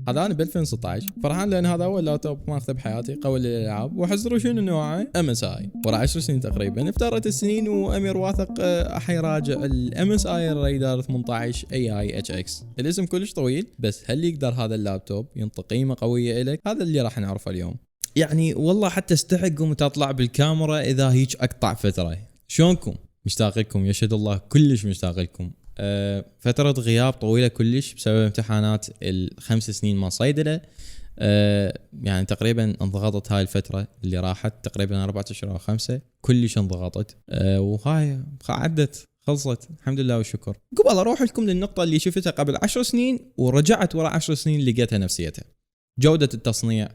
هذا انا ب 2016 فرحان لان هذا اول لابتوب ماخذه بحياتي قوي للالعاب. وحزروا شنو نوعه MSI. ورا 10 سنين تقريبا افترت السنين وامير واثق حيراجع الMSI Raider 18 AI HX. الاسم كلش طويل بس هل يقدر هذا اللابتوب ينطي قيمه قويه لك؟ هذا اللي راح نعرفه اليوم. يعني والله حتى استحقكم تطلع بالكاميرا اذا هيك اقطع فتره. شلونكم؟ مشتاق لكم يشهد الله كلش مشتاق لكم. فترة غياب طويلة كلش بسبب امتحانات ال5 سنين ما صيدلة. يعني تقريبا انضغطت هاي الفترة اللي راحت تقريبا 4 أشهر أو 5 كلش انضغطت. وهاي عدت خلصت الحمد لله والشكر. قبل اروح لكم للنقطة اللي شفتها قبل 10 سنين ورجعت ورا 10 سنين لقيتها نفسيتها، جودة التصنيع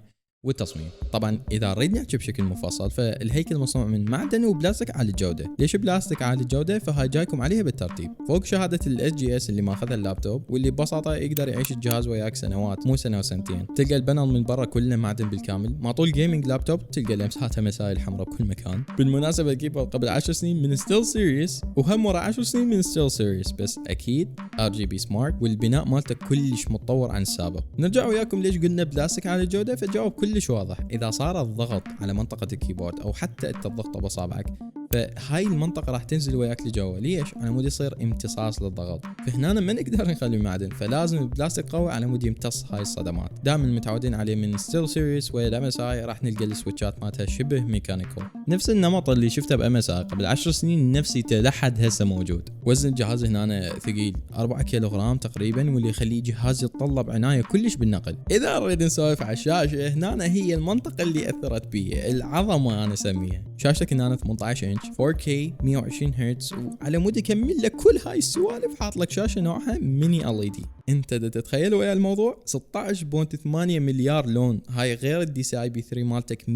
والتصميم. طبعا اذا نريد نحكي بشكل مفصل فالهيكل مصنوع من معدن وبلاستيك عالي الجوده. ليش بلاستيك عالي الجوده؟ فهاي جايكم عليها بالترتيب. فوق شهاده الSGS اللي ماخذها اللابتوب واللي ببساطه يقدر يعيش الجهاز وياك سنوات مو سنه وسنتين. تلقى البانل من برا كله معدن بالكامل. معطول جيمنج لابتوب تلقى لمساتها مسائل حمراء بكل مكان. بالمناسبه الكيبورد قبل 10 سنين من ستيل سيريس وهم ورا 10 سنين من ستيل سيريس بس اكيد RGB سمارت والبناء مالته كلش متطور عن السابق. نرجع وياكم ليش قلنا بلاستيك عالي الجوده. فالجواب كلش واضح. اذا صار الضغط على منطقه الكيبورد او حتى انت تضغطه باصابعك فهاي المنطقه راح تنزل وياك لجوا. ليش؟ على مود يصير امتصاص للضغط. فهنا ما نقدر نخلي معدن فلازم البلاستيك قوي على مود يمتص هاي الصدمات. دائما متعودين عليه من ستيل سيريس والMSI راح نلقى السويتشات مالتها شبه ميكانيكال. نفس النمط اللي شفته بMSI قبل 10 سنين نفسيته لحد هسه موجود. وزن الجهاز هنا ثقيل 4 كيلوغرام تقريبا واللي يخليه جهاز يتطلب عنايه كلش بالنقل. اذا نريد نسولف على الشاشه هنا هي المنطقه اللي اثرت بيها العظمه انا اسميها. شاشتك هنا 18 انش 4K 120 هرتز وعلى مود يكمل لك كل هاي السوالف حاط لك شاشه نوعها ميني LED. انت تتخيل ويا الموضوع 16.8 مليار لون. هاي غير الDCI-P3 مالتك 100%.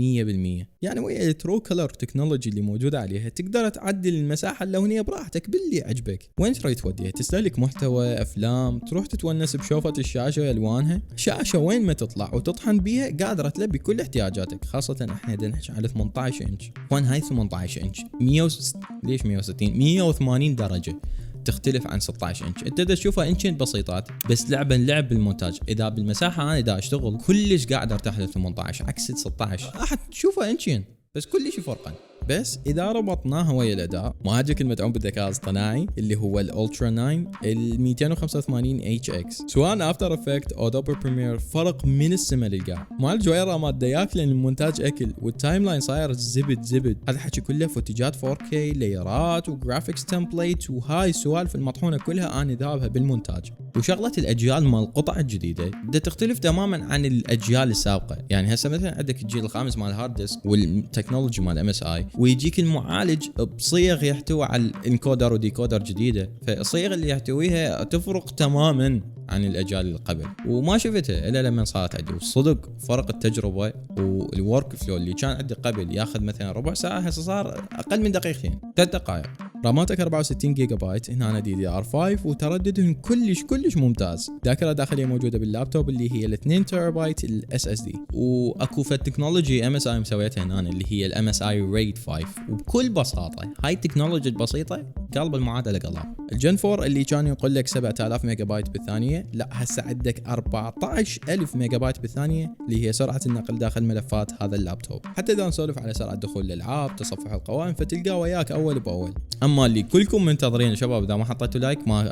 يعني ويا الترو كلر تكنولوجي اللي موجوده عليها تقدر تعدل المساحه اللونيه براحتك باللي عجبك. وين تريد توديها؟ تستهلك محتوى افلام، تروح تتونس بشوفه الشاشه والوانها. شاشه وين ما تطلع وتطحن بيها قادره تلبي كل احتياجاتك. خاصه احنا نحكي على 18 انش. وين هاي 18 انش 180 درجه تختلف عن 16 انش. انت تشوفها انشين بسيطات بس لعب بالمونتاج. اذا بالمساحه انا دا اشتغل كلش قاعد ارتاح ل 18 عكس 16 راح تشوفها انشين بس كلش فرقا. بس اذا ربطناها ويا الاداء مهاجك المدعوم بالذكاء الاصطناعي اللي هو الالترا 9 ال 285 HX سواء افتر افكت او دوبر بريمير فرق من السما للقاع. معالج ويرا ما دياك لان المونتاج اكل والتايم لاين صاير زبد. هذا الحكي كله فوتجات 4K ليرات وجرافيكس تمبليت وهاي السوالف المطحونه كلها انا ذابها بالمونتاج. وشغله الاجيال مال القطع الجديده بدها تختلف تماما عن الاجيال السابقه. يعني هسه مثلا عندك الجيل الخامس مال الهارد ديسك والتكنولوجي مال MSI ويجيك المعالج بصيغ يحتوي على الانكودر وديكودر جديده. فالصيغ اللي يحتويها تفرق تماما عن الاجيال اللي قبل وما شفتها الا لما صارت عندي. والصدق فرق التجربه والورك فلو اللي كان عندي قبل ياخذ مثلا ربع ساعه هسه صار اقل من دقيقتين 3 دقائق. راماتك 64 جيجا بايت هنا DDR5 وترددهم كلش ممتاز. ذاكره داخليه موجوده باللابتوب اللي هي ال 2 تيرا بايت SSD. واكو تكنولوجي MSI مسويتها هنا اللي هي MSI RAID 5. وبكل بساطه هاي التكنولوجيا البسيطه قلب المعادله قلب. الجن 4 اللي كان يقول لك 7000 ميجا بايت بالثانيه لا هسه عندك 14000 ميجا بايت بالثانيه اللي هي سرعه النقل داخل ملفات هذا اللابتوب. حتى اذا نسولف على سرعه دخول الالعاب تصفح القوائم فتلقى وياك اول باول. اما اللي كلكم منتظرين شباب اذا ما حطيتوا لايك ما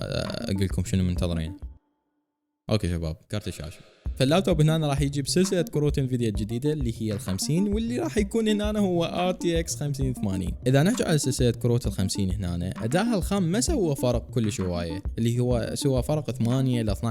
اقول لكم شنو منتظرين. اوكي شباب كارت الشاشه. فاللابتوب هنا راح يجيب سلسله كروت انفيديا الجديده اللي هي ال50 واللي راح يكون هنا هو RTX 5080. اذا نحكي على سلسله كروت ال50 هنا ادائها الخام ما سوى فرق كلش هوايه اللي هو سوى فرق 8 ل 12%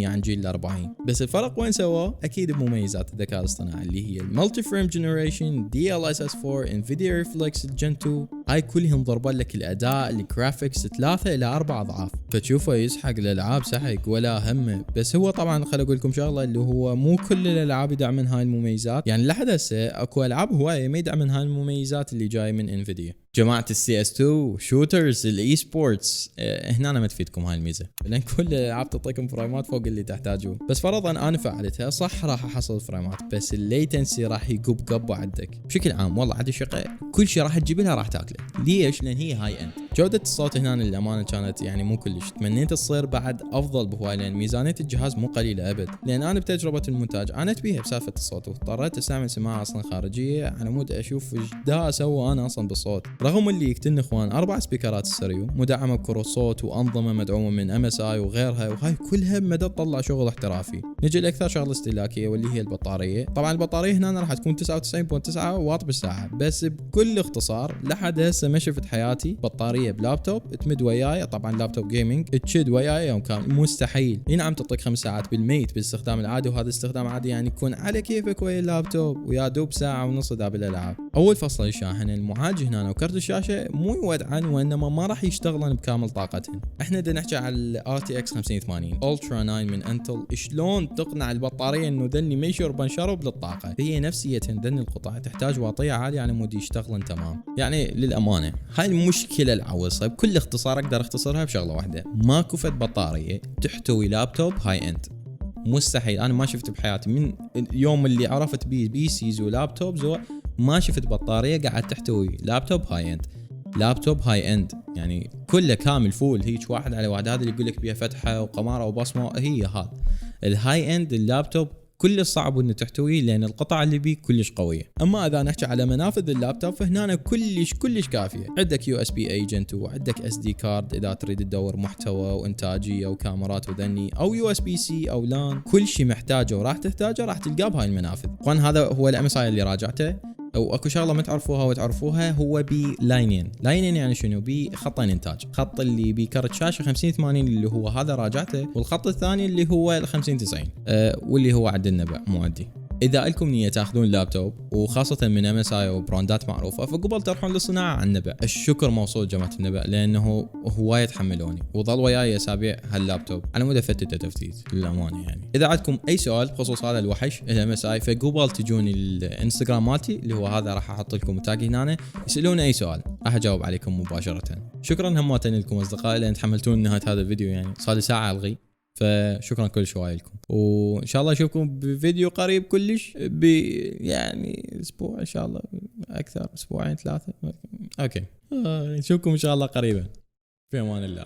عن جيل ال40. بس الفرق وين سواه؟ اكيد بمميزات الذكاء الاصطناعي اللي هي المالتي فريم جنريشن DLSS 4 انفيديا ريفلكس الجن 2. هاي كلهم ضربوا لك الاداء الجرافيكس 3 الى 4 اضعاف. فتشوفه يسحق الالعاب سحق ولا همه. بس هو طبعا خليني اقول لكم شغله اللي هو مو كل الالعاب يدعمن هاي المميزات. يعني لحد هسه اكو العاب هوايه ما يدعمن هاي المميزات اللي جاي من انفيديا. جماعة السي اس 2 شوترز الاي سبورتس، هنا أنا ما تفيدكم هاي الميزة، لان كل الالعاب تعطيكم فريمات فوق اللي تحتاجوه. بس فرضا انا فعلتها صح راح احصل فريمات، بس الليتنسي راح يقب قبه عندك. بشكل عام والله عاد الشقة كل شيء راح تجيب لها راح تاكله. ليش؟ لان هي هاي اند. جودة الصوت هنا للامانة كانت يعني مو كلش، تمنيت تصير بعد افضل بهواي، لان ميزانية الجهاز مو قليلة ابد. لان انا بتجربة المونتاج عانيت بيها بسالفة الصوت، واضطريت استعمل سماعة اصلا خارجية على مود اشوف ايش دا اسوي انا اصلا بالصوت. رغم اللي يقتلني اخوان 4 سبيكرات ستيريو مدعمة بكروت صوت وانظمة مدعومة من ام اس اي وغيرها، وهاي كلها بمدى تطلع شغل احترافي. نجي لاكثر شغله استهلاكيه واللي هي البطاريه. طبعا البطاريه هنا راح تكون 99.9 واط بالساعه، بس بكل اختصار لحد هسه ما شفت حياتي بطاريه بلابتوب تمد وياي، طبعا لابتوب جيمنج تشد وياي يوم كامل مستحيل. نعم تعطيك 5 ساعات بالميت بالاستخدام العادي، وهذا استخدام عادي يعني يكون على كيفك ويا اللابتوب، ويا دوب ساعه ونص اذا بالالعاب. اول فصل الشاحن المعالج هنا وكرت الشاشه مو يودعن، وانما ما راح يشتغلن بكامل طاقتهن. احنا بدنا نحكي على الار تي اكس 5080 الترا 9 من انتل. شلون تقنع البطاريه انه ذني ما يشربن شرب للطاقه؟ هي نفسيتهن ذني القطع تحتاج واطيه عاليه على مود يشتغلن تمام. يعني للامانه هاي المشكله العويصه بكل اختصار اقدر اختصرها بشغله واحده: ماكو فد بطاريه تحتوي لابتوب هاي اند. مستحيل. انا ما شفت بحياتي من يوم اللي عرفت بي سيز ولابتوبز ما شفت بطاريه قاعد تحتوي لابتوب هاي اند. لابتوب هاي اند يعني كله كامل فول، هيك واحد على واحد. هذا اللي يقول لك بيها فتحه وقماره وبصمه، هي هذا الهاي اند. اللابتوب كل صعب انه تحتويه لان القطع اللي بيه كلش قويه. اما اذا نحكي على منافذ اللابتوب فهنا كلش كافيه. عندك يو اس بي ايجنت، وعندك اس دي كارد اذا تريد تدور محتوى وانتاجيه وكاميرات وذني، او يو اس بي سي او لان. كل شيء محتاجه وراح تحتاجه راح تلقاه بهاي المنافذ. طبعا هذا هو الام اس اي اللي راجعته. او اكو شغله ما تعرفوها وتعرفوها، هو بلاينين. لاينين يعني شنو؟ بخطين انتاج. خط اللي بكرت شاشه 5080 اللي هو هذا راجعته، والخط الثاني اللي هو ال 5090 واللي هو عند النبع مو عندي. اذا لكم نيه تاخذون لابتوب وخاصه من ام اس اي وبراندات معروفه، فقبل تروحون للصناعه عن النبع. الشكر موصول جماعه النبع، لانه هوايه يتحملوني وظل وياي اسابيع هاللابتوب على مود فتته تفتيت للامانه. يعني اذا عندكم اي سؤال بخصوص هذا الوحش الام اس اي، فقبل تجوني الانستغرام مالتي اللي هو هذا، راح احط لكم تاج هنا، يسالون اي سؤال راح اجاوب عليكم مباشره. شكرا همات لكم اصدقائي لان تحملتون نهايه هذا الفيديو، يعني صار لي ساعه الغي، فشكرا كل شوي لكم، وان شاء الله اشوفكم بفيديو قريب كلش يعني اسبوع ان شاء الله، اكثر اسبوعين 3. اوكي نشوفكم ان شاء الله قريبا. في امان الله.